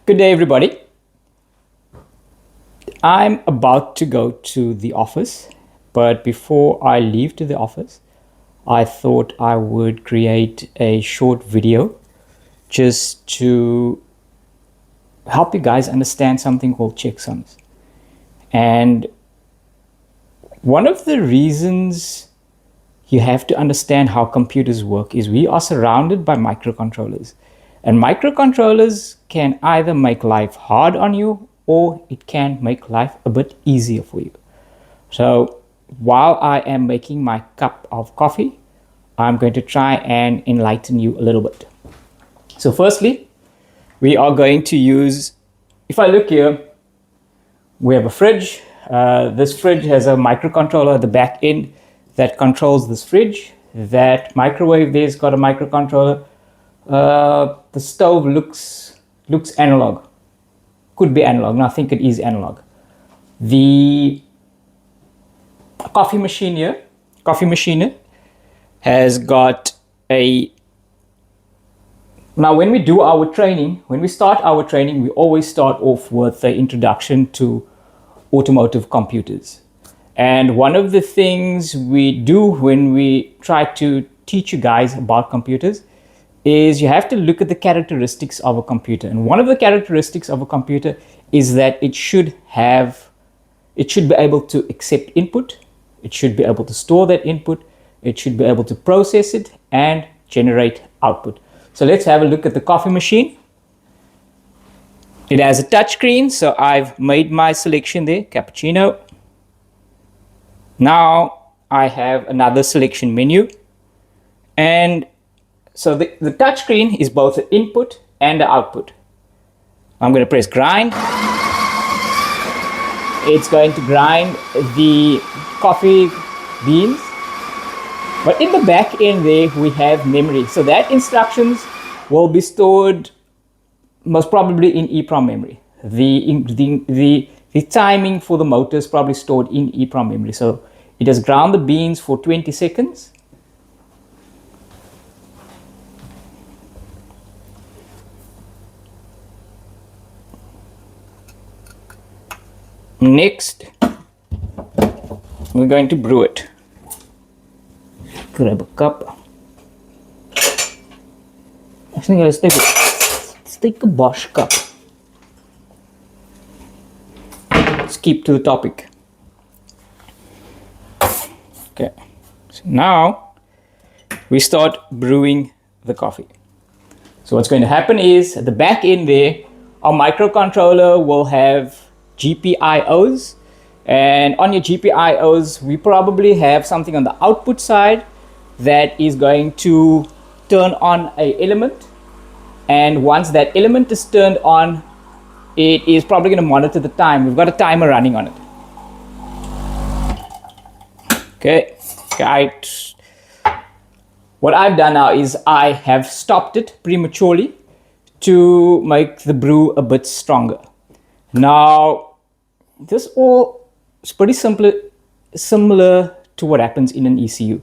Good day, everybody. I'm about to go to the office, but before I leave to the office, I thought I would create a short video just to help you guys understand something called checksums. And one of the reasons you have to understand how computers work is we are surrounded by microcontrollers. And microcontrollers can either make life hard on you or it can make life a bit easier for you. So while I am making my cup of coffee, I'm going to try and enlighten you a little bit. So firstly, we are going to use, if I look here, we have a fridge. This fridge has a microcontroller at the back end that controls this fridge. That microwave there's got a microcontroller. The stove looks analog. Could be analog. No, I think it is analog. The coffee machine here, has got a. Now, when we do our training, when we start our training, we always start off with the introduction to automotive computers. And one of the things we do when we try to teach you guys about computers is you have to look at the characteristics of a computer. And one of the characteristics of a computer is that it should be able to accept input, it should be able to store that input, it should be able to process it and generate output. So let's have a look at the coffee machine. It has a touch screen, so I've made my selection there, cappuccino. Now I have another selection menu, and so the touch screen is both the input and the output. I'm going to press grind. It's going to grind the coffee beans. But in the back end there, we have memory. So that instructions will be stored most probably in EPROM memory. The timing for the motor is probably stored in EPROM memory. So it has ground the beans for 20 seconds. Next, we're going to brew it. Grab a cup. I think let's take a Bosch cup. Let's keep to the topic. Okay, so now we start brewing the coffee. So what's going to happen is at the back end there, our microcontroller will have GPIOs, and on your GPIOs we probably have something on the output side that is going to turn on an element, and once that element is turned on, it is probably going to monitor the time. We've got a timer running on it. Okay, right. What I've done now is I have stopped it prematurely to make the brew a bit stronger. Now, this all is pretty similar to what happens in an ECU.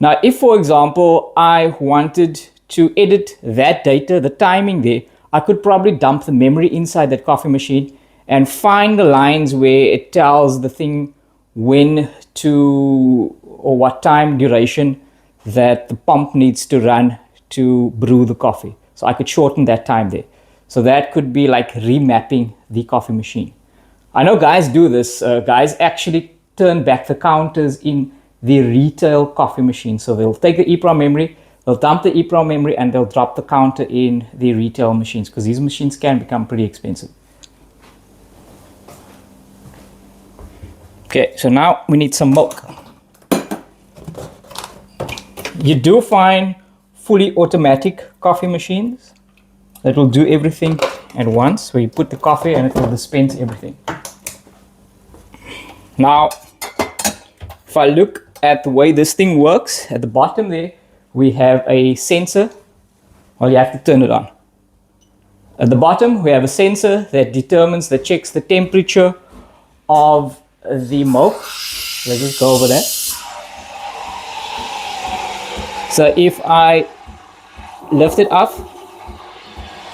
Now, if, for example, I wanted to edit that data, the timing there, I could probably dump the memory inside that coffee machine and find the lines where it tells the thing when to, or what time duration that the pump needs to run to brew the coffee. So I could shorten that time there. So that could be like remapping the coffee machine. I know guys do this. Guys actually turn back the counters in the retail coffee machine. So they'll take the EPROM memory, they'll dump the EPROM memory, and they'll drop the counter in the retail machines, because these machines can become pretty expensive. Okay, so now we need some milk. You do find fully automatic coffee machines that will do everything at once, where you put the coffee and it will dispense everything. Now, if I look at the way this thing works, at the bottom there, we have a sensor. Well, you have to turn it on. At the bottom, we have a sensor that checks the temperature of the milk. Let's just go over that. So if I lift it up,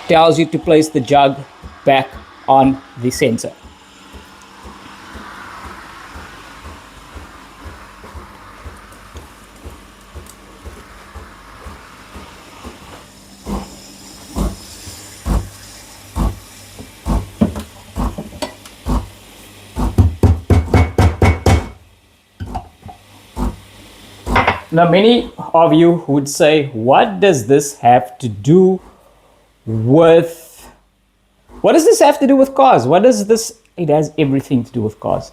tells you to place the jug back on the sensor. Now, many of you would say, what does this have to do with, what does this have to do with cars? What does this, it has everything to do with cars.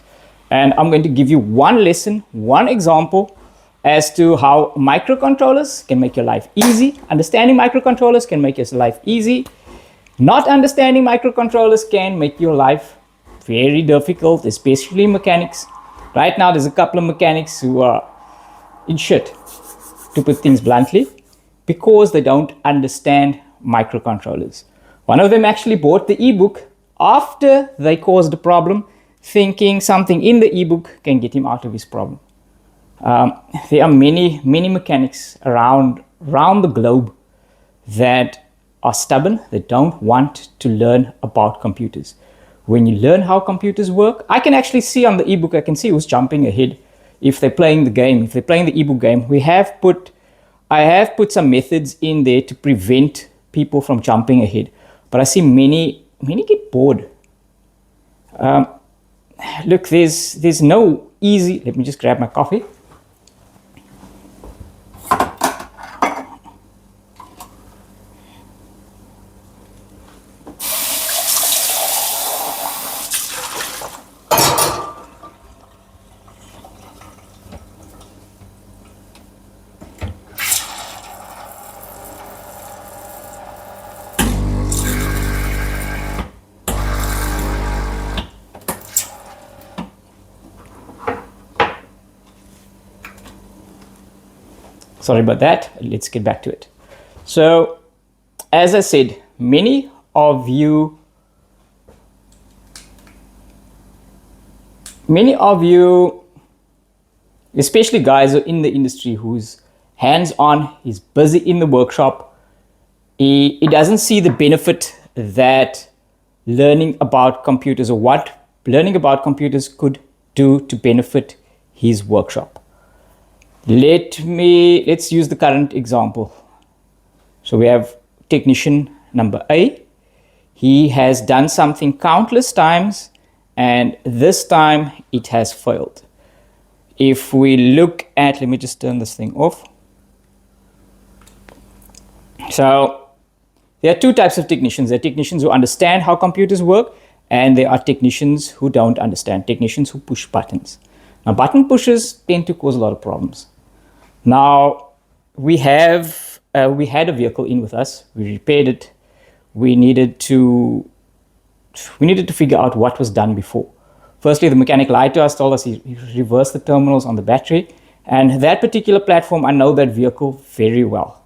And I'm going to give you one lesson, one example as to how microcontrollers can make your life easy. Understanding microcontrollers can make your life easy. Not understanding microcontrollers can make your life very difficult, especially mechanics. Right now, there's a couple of mechanics who are in shit, to put things bluntly, because they don't understand microcontrollers. One of them actually bought the ebook after they caused a problem, thinking something in the ebook can get him out of his problem. There are many mechanics around the globe that are stubborn, that don't want to learn about computers. When you learn how computers work, I can actually see on the ebook, I can see who's jumping ahead. If they're playing the game, if they're playing the ebook game, I have put some methods in there to prevent people from jumping ahead. But I see many get bored. Look, there's no easy, let me just grab my coffee. Sorry about that. Let's get back to it. So, as I said, many of you, especially guys who are in the industry, who's hands-on, he's busy in the workshop, he doesn't see the benefit that learning about computers, or what learning about computers could do to benefit his workshop. Let's use the current example. So we have technician number A. He has done something countless times, and this time it has failed. If we look at, let me just turn this thing off. So there are two types of technicians. There are technicians who understand how computers work, and there are technicians who don't understand, technicians who push buttons. Now, button pushers tend to cause a lot of problems. Now, we had a vehicle in with us. We repaired it. We needed to figure out what was done before. Firstly, the mechanic lied to us, told us he reversed the terminals on the battery. And that particular platform, I know that vehicle very well.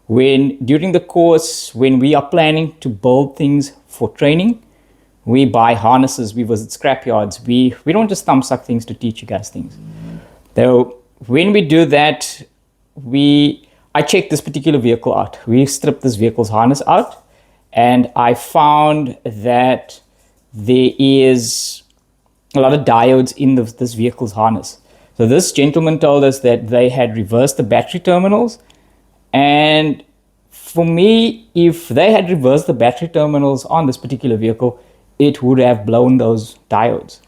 During the course, when we are planning to build things for training, we buy harnesses, we visit scrapyards. We don't just thumb suck things to teach you guys things. Though, when we do that, I checked this particular vehicle out. We stripped this vehicle's harness out, and I found that there is a lot of diodes in this vehicle's harness. So this gentleman told us that they had reversed the battery terminals, and for me, if they had reversed the battery terminals on this particular vehicle, it would have blown those diodes.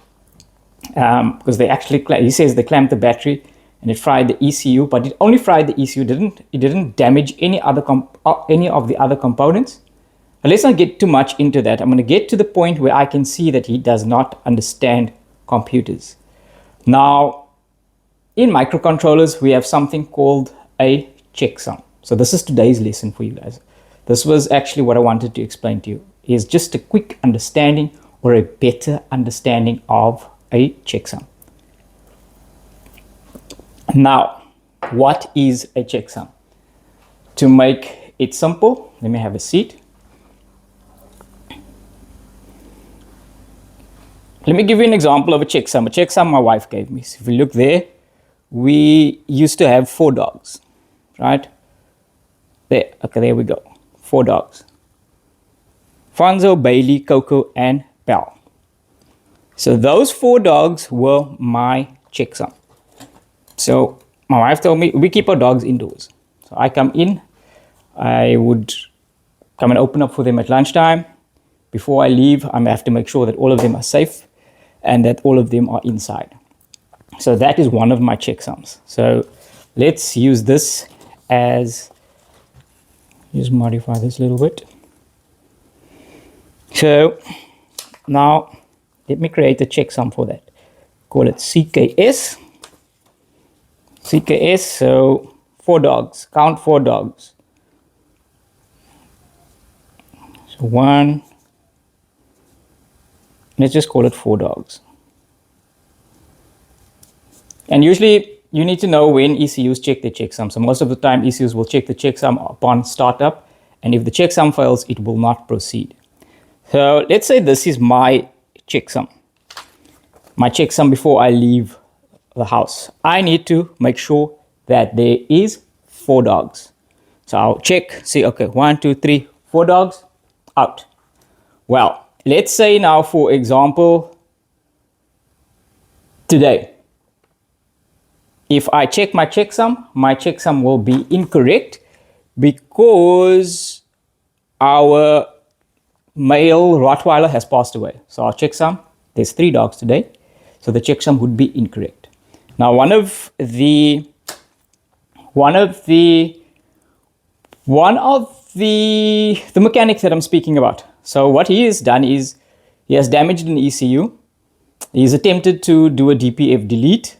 Because he says they clamped the battery and it fried the ECU, but it only fried the ECU. It didn't damage any of the other components. But let's not get too much into that. I'm going to get to the point where I can see that he does not understand computers. Now, in microcontrollers, we have something called a checksum. So this is today's lesson for you guys. This was actually what I wanted to explain to you, is just a quick understanding or a better understanding of a checksum. Now, what is a checksum? To make it simple, let me have a seat. Let me give you an example of a checksum. A checksum my wife gave me. So if you look there, we used to have 4 dogs, right? There we go, 4 dogs. Fonzo, Bailey, Coco, and Bell. So those 4 dogs were my checksum. So my wife told me we keep our dogs indoors. So I come in, I would come and open up for them at lunchtime. Before I leave, I have to make sure that all of them are safe and that all of them are inside. So that is one of my checksums. So let's use this as, just modify this a little bit. So now let me create a checksum for that. Call it CKS. CKS, so 4 dogs, count 4 dogs. So 1, let's just call it 4 dogs. And usually you need to know when ECUs check their checksum. So most of the time ECUs will check the checksum upon startup, and if the checksum fails, it will not proceed. So let's say this is my checksum. My checksum before I leave the house. I need to make sure that there is 4 dogs. So I'll check, see, okay, 1, 2, 3, 4 dogs, out. Well, let's say now, for example, today, if I check my checksum will be incorrect because our male Rottweiler has passed away. So our checksum, there's 3 dogs today, so the checksum would be incorrect. Now, one of the mechanics that I'm speaking about. So what he has done is he has damaged an ECU. He's attempted to do a DPF delete,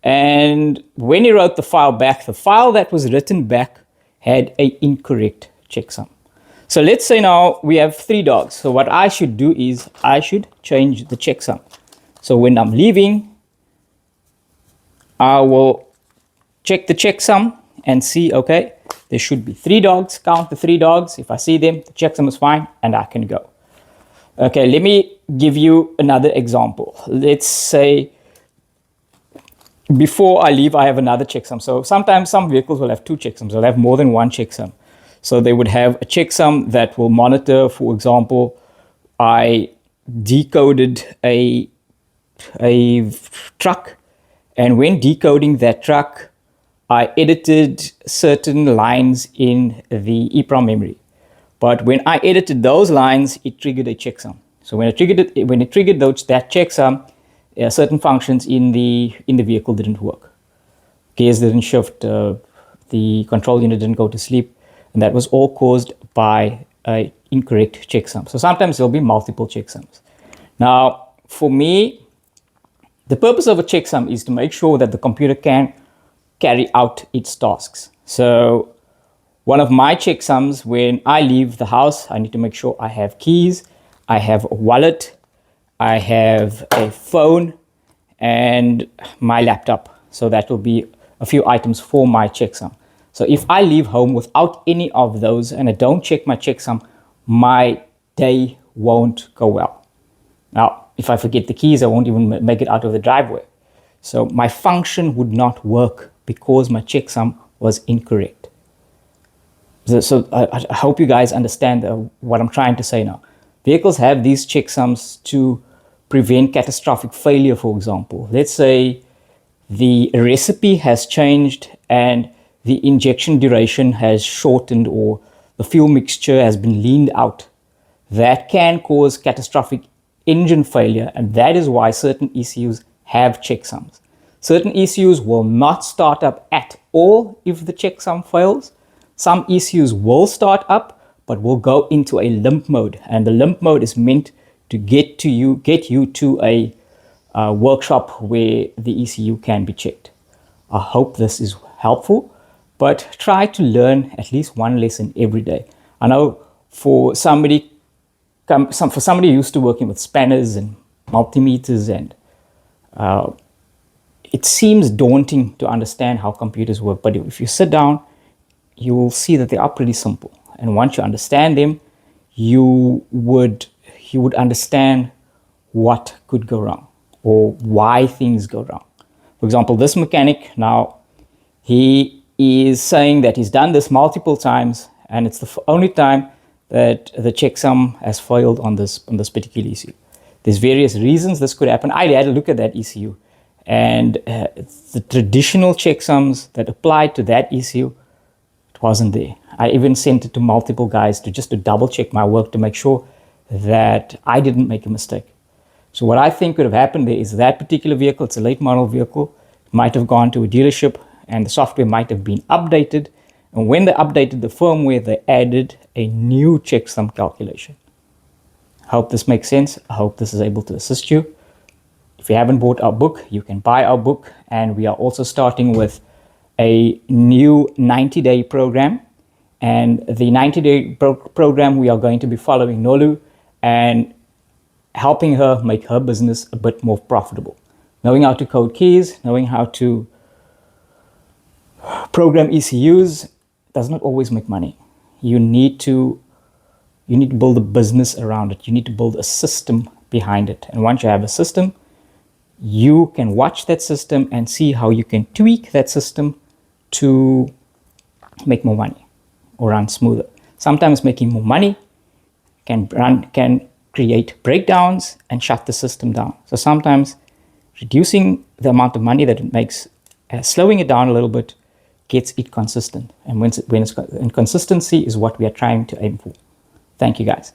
and when he wrote the file back, the file that was written back had an incorrect checksum. So let's say now we have 3 dogs. So what I should do is I should change the checksum. So when I'm leaving, I will check the checksum and see, okay, there should be 3 dogs, count the 3 dogs. If I see them, the checksum is fine and I can go. Okay, let me give you another example. Let's say before I leave, I have another checksum. So sometimes some vehicles will have 2 checksums. They'll have more than 1 checksum. So they would have a checksum that will monitor, for example, I decoded a truck, and when decoding that truck, I edited certain lines in the EPROM memory. But when I edited those lines, it triggered a checksum. So when it triggered that checksum, certain functions in the vehicle didn't work. Gears didn't shift, the control unit didn't go to sleep, and that was all caused by an incorrect checksum. So sometimes there'll be multiple checksums. Now, for me, the purpose of a checksum is to make sure that the computer can carry out its tasks. So one of my checksums, when I leave the house, I need to make sure I have keys, I have a wallet, I have a phone, and my laptop. So that will be a few items for my checksum. So if I leave home without any of those and I don't check my checksum, my day won't go well. Now, if I forget the keys, I won't even make it out of the driveway. So my function would not work because my checksum was incorrect. So I hope you guys understand what I'm trying to say now. Vehicles have these checksums to prevent catastrophic failure, for example. Let's say the recipe has changed and the injection duration has shortened or the fuel mixture has been leaned out. That can cause catastrophic engine failure, and that is why certain ECUs have checksums. Certain ECUs will not start up at all if the checksum fails. Some ECUs will start up, but will go into a limp mode, and the limp mode is meant to get you to a workshop where the ECU can be checked. I hope this is helpful, but try to learn at least one lesson every day. I know for somebody used to working with spanners and multimeters, and it seems daunting to understand how computers work, but if you sit down, you will see that they are pretty simple. And once you understand them, you would understand what could go wrong or why things go wrong. For example, this mechanic now, he is saying that he's done this multiple times, and it's the only time that the checksum has failed on this particular ECU. There's various reasons this could happen. I had a look at that ECU, and the traditional checksums that applied to that ECU, it wasn't there. I even sent it to multiple guys just to double check my work to make sure that I didn't make a mistake. So what I think could have happened there is that particular vehicle, it's a late model vehicle, might have gone to a dealership and the software might have been updated. And when they updated the firmware, they added a new checksum calculation. I hope this makes sense. I hope this is able to assist you. If you haven't bought our book, you can buy our book. And we are also starting with a new 90-day program. And the 90-day program, we are going to be following Nolu and helping her make her business a bit more profitable. Knowing how to code keys, knowing how to program ECUs does not always make money. You need to build a business around it. You need to build a system behind it. And once you have a system, you can watch that system and see how you can tweak that system to make more money or run smoother. Sometimes making more money can create breakdowns and shut the system down. So sometimes reducing the amount of money that it makes, slowing it down a little bit, gets it consistent. And when it's consistency is what we are trying to aim for. Thank you, guys.